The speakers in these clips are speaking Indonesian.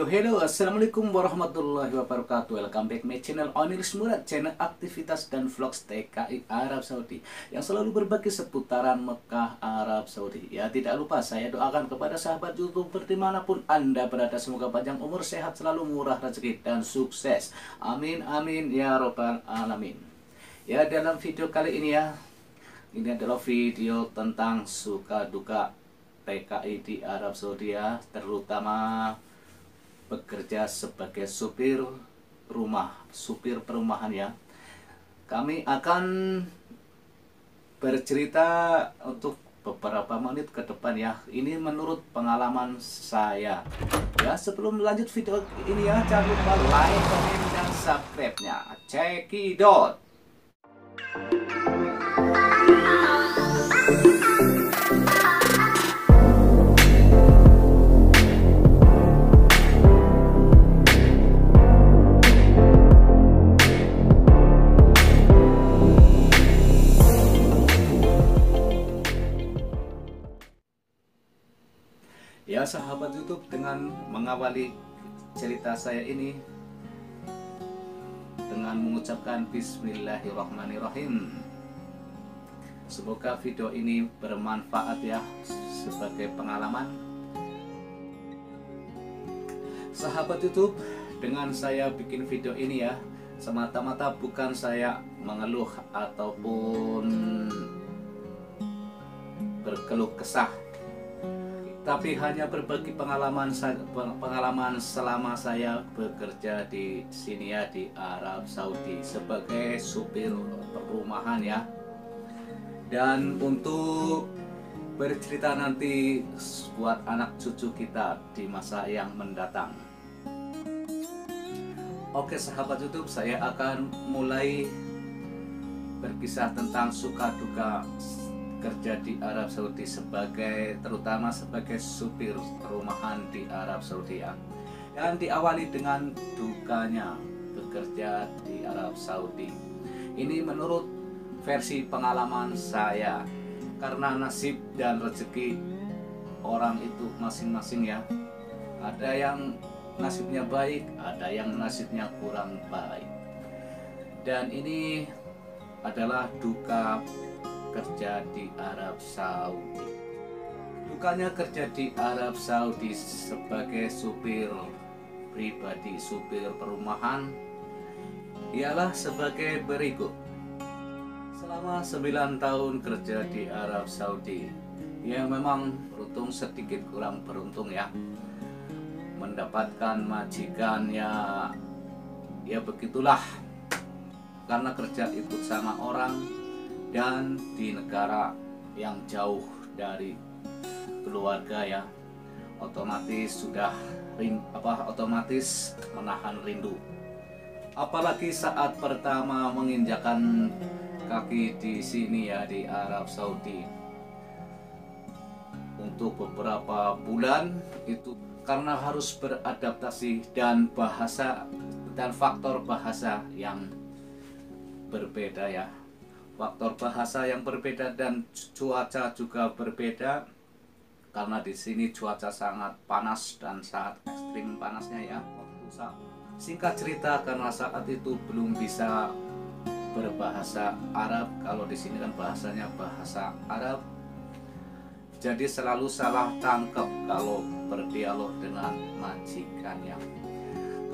Hello, assalamualaikum warahmatullahi wabarakatuh. Welcome back my channel Oniris Murad, channel aktivitas dan vlogs TKI Arab Saudi yang selalu berbagi seputaran Mekah Arab Saudi. Ya, tidak lupa saya doakan kepada sahabat YouTube dimanapun Anda berada, semoga panjang umur, sehat selalu, murah rezeki dan sukses. Amin amin ya robbal alamin. Ya, dalam video kali ini ya, ini adalah video tentang suka duka TKI di Arab Saudi ya, terutama bekerja sebagai supir perumahan ya. Kami akan bercerita untuk beberapa menit ke depan ya. Ini menurut pengalaman saya. Ya, sebelum lanjut video ini ya, jangan lupa like, comment, dan subscribe-nya. Cekidot. Ya sahabat YouTube, dengan mengawali cerita saya ini dengan mengucapkan Bismillahirrahmanirrahim. Semoga video ini bermanfaat ya, sebagai pengalaman. Sahabat YouTube, dengan saya bikin video ini ya, semata-mata bukan saya mengeluh ataupun berkeluh kesah, tapi hanya berbagi pengalaman selama saya bekerja di sini ya, di Arab Saudi sebagai supir perumahan ya, dan untuk bercerita nanti buat anak cucu kita di masa yang mendatang. Oke sahabat YouTube, saya akan mulai berkisah tentang suka duka kerja di Arab Saudi terutama sebagai supir perumahan di Arab Saudi ya. Dan diawali dengan dukanya bekerja di Arab Saudi. Ini menurut versi pengalaman saya, karena nasib dan rezeki orang itu masing-masing ya. Ada yang nasibnya baik, ada yang nasibnya kurang baik. Dan ini adalah duka kerja di Arab Saudi. Dukanya kerja di Arab Saudi sebagai supir pribadi, supir perumahan, ialah sebagai berikut. Selama 9 tahun kerja di Arab Saudi, ya memang beruntung sedikit kurang beruntung ya, mendapatkan majikan ya begitulah, karena kerja ikut sama orang dan di negara yang jauh dari keluarga ya, otomatis otomatis menahan rindu. Apalagi saat pertama menginjakan kaki di sini ya, di Arab Saudi, untuk beberapa bulan itu, karena harus beradaptasi dan faktor bahasa yang berbeda ya. Faktor bahasa yang berbeda dan cuaca juga berbeda, karena di sini cuaca sangat panas dan sangat ekstrim panasnya ya. Singkat cerita, karena saat itu belum bisa berbahasa Arab, kalau di sini kan bahasanya bahasa Arab, jadi selalu salah tangkap kalau berdialog dengan majikannya.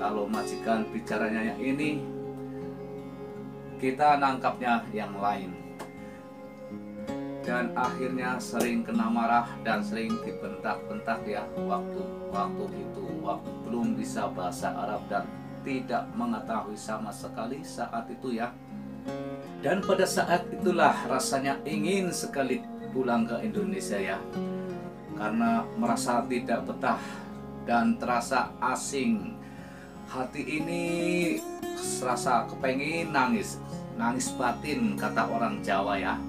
Kalau majikan bicaranya yang ini, kita nangkapnya yang lain, dan akhirnya sering kena marah dan sering dibentak-bentak ya. Waktu itu belum bisa bahasa Arab dan tidak mengetahui sama sekali saat itu ya. Dan pada saat itulah rasanya ingin sekali pulang ke Indonesia ya, karena merasa tidak betah dan terasa asing. Hati ini serasa kepengin nangis batin, kata orang Jawa ya.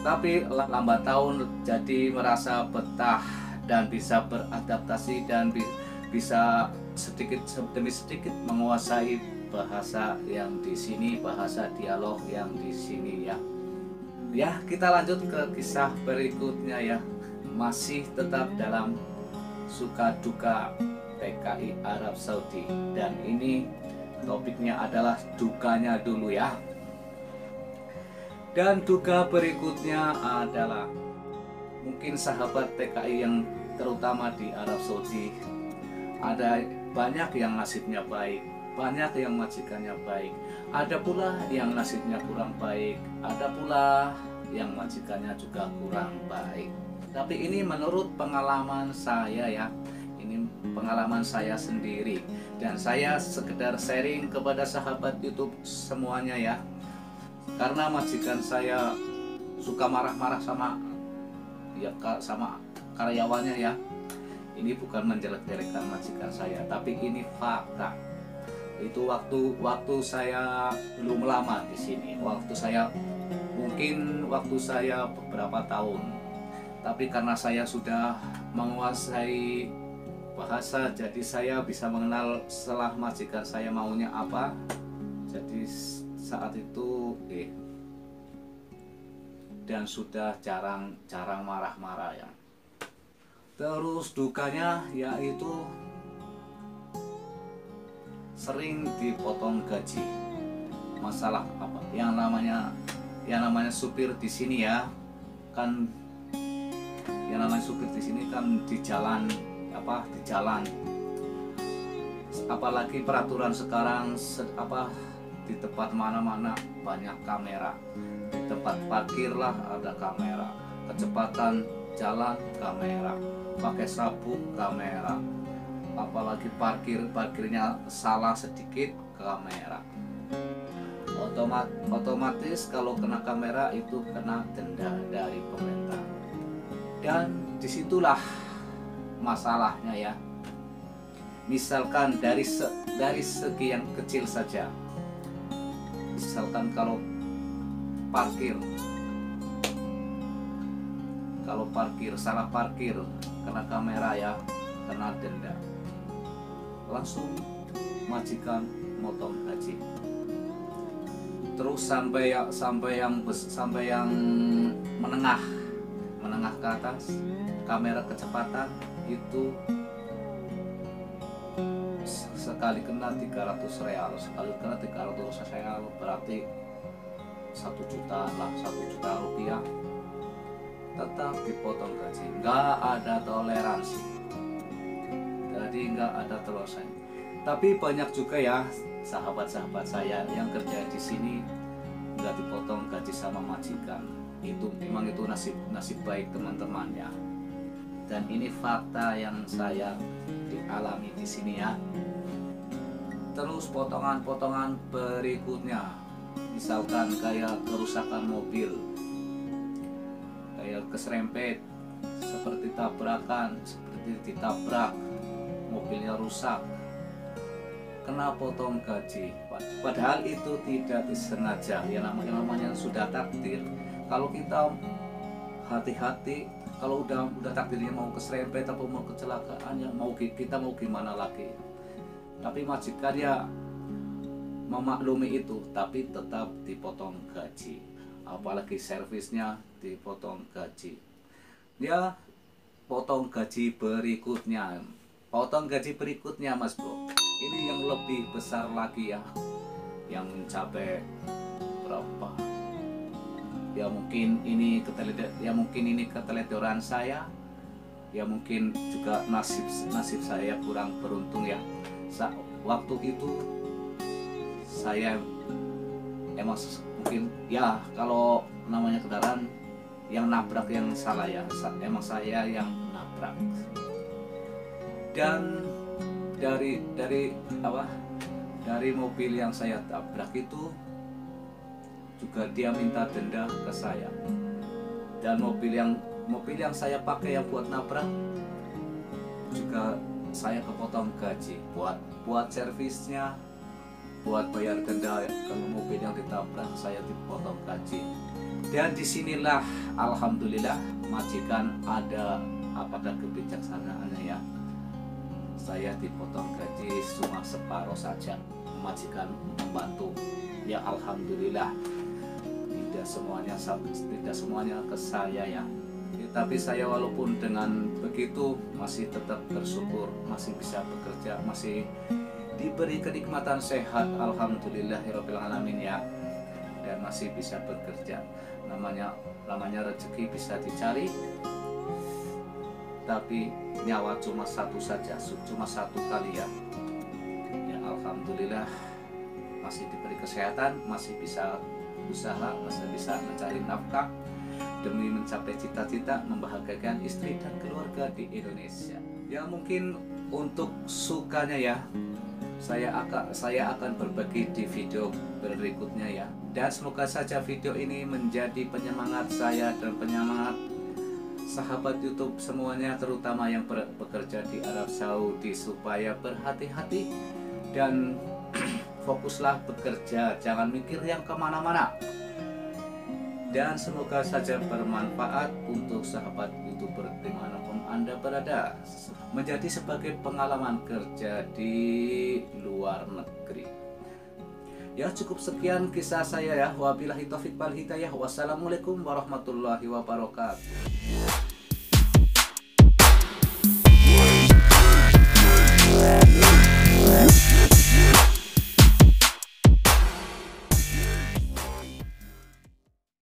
Tapi lambat tahun jadi merasa betah dan bisa beradaptasi dan bisa sedikit demi sedikit menguasai bahasa yang di sini, bahasa dialog yang di sini ya. Ya, kita lanjut ke kisah berikutnya ya. Masih tetap dalam suka duka TKI Arab Saudi. Dan ini topiknya adalah dukanya dulu ya. Dan duka berikutnya adalah mungkin sahabat TKI yang terutama di Arab Saudi, ada banyak yang nasibnya baik, banyak yang majikannya baik, ada pula yang nasibnya kurang baik, ada pula yang majikannya juga kurang baik. Tapi ini menurut pengalaman saya ya, ini pengalaman saya sendiri, dan saya sekedar sharing kepada sahabat YouTube semuanya ya. Karena majikan saya suka marah-marah sama karyawannya ya. Ini bukan menjelek-jelekan majikan saya, tapi ini fakta. Itu waktu saya belum lama di sini, waktu saya beberapa tahun. Tapi karena saya sudah menguasai bahasa, jadi saya bisa mengenal setelah majikan saya maunya apa. Jadi saat itu dan sudah jarang marah-marah ya. Terus dukanya yaitu sering dipotong gaji. Masalah apa? Yang namanya supir di sini ya, kan yang namanya supir di sini kan di jalan apalagi peraturan sekarang di tempat mana-mana banyak kamera, di tempat parkir lah ada kamera, kecepatan jalan kamera, pakai sabuk kamera, apalagi parkirnya salah sedikit kamera. Otomatis kalau kena kamera itu kena denda dari pemerintah. Dan disitulah masalahnya ya. Misalkan dari segi yang kecil saja, misalkan kalau salah parkir kena kamera ya, kena denda, langsung majikan motong gaji. Terus sampai yang menengah ke atas, kamera kecepatan itu sekali kena 300 real, berarti 1 juta rupiah, tetap dipotong gaji. Nggak ada toleransi, jadi nggak ada toleransi. Tapi banyak juga ya sahabat-sahabat saya yang kerja di sini nggak dipotong gaji sama majikan. Itu memang itu nasib baik teman-teman ya. Dan ini fakta yang saya dialami di sini ya. Terus potongan-potongan berikutnya, misalkan kayak kerusakan mobil, kayak keserempet, seperti ditabrak, mobilnya rusak, kena potong gaji. Padahal itu tidak disengaja, ya namanya sudah takdir. Kalau kita hati-hati, kalau udah takdirnya mau keserempet atau mau kecelakaan, ya kita mau gimana lagi. Tapi majikan ya memaklumi itu, tapi tetap dipotong gaji. Apalagi servisnya dipotong gaji. Ya, potong gaji berikutnya Mas Bro. Ini yang lebih besar lagi ya, yang mencapai berapa? Ya mungkin ini keteledoran saya, ya mungkin juga nasib saya kurang beruntung ya. Waktu itu saya emang mungkin ya, kalau namanya kendaraan yang nabrak yang salah ya, emang saya yang nabrak. Dan dari mobil yang saya tabrak itu juga dia minta denda ke saya. Dan mobil yang saya pakai yang buat nabrak juga saya kepotong gaji, buat servisnya, buat bayar denda. Kalau mobil yang ditabrak saya dipotong gaji. Dan disinilah alhamdulillah majikan ada kebijaksanaannya ya. Saya dipotong gaji cuma separuh saja, majikan membantu. Ya alhamdulillah, tidak semuanya ke saya ya. Tapi saya walaupun dengan begitu masih tetap bersyukur, masih bisa bekerja, masih diberi kenikmatan sehat, alhamdulillahirabbil alamin ya. Dan masih bisa bekerja. Namanya rezeki bisa dicari, tapi nyawa cuma satu saja, cuma satu kali ya. Ya alhamdulillah masih diberi kesehatan, masih bisa usaha, masih bisa mencari nafkah demi mencapai cita-cita membahagiakan istri dan keluarga di Indonesia. Ya mungkin untuk sukanya ya, saya akan berbagi di video berikutnya ya. Dan semoga saja video ini menjadi penyemangat saya dan penyemangat sahabat YouTube semuanya, terutama yang bekerja di Arab Saudi, supaya berhati-hati dan fokuslah bekerja, jangan mikir yang kemana-mana. Dan semoga saja bermanfaat untuk sahabat YouTuber dimanapun Anda berada, menjadi sebagai pengalaman kerja di luar negeri. Ya cukup sekian kisah saya ya. Wabillahi taufiq wal hidayah. Wassalamualaikum warahmatullahi wabarakatuh.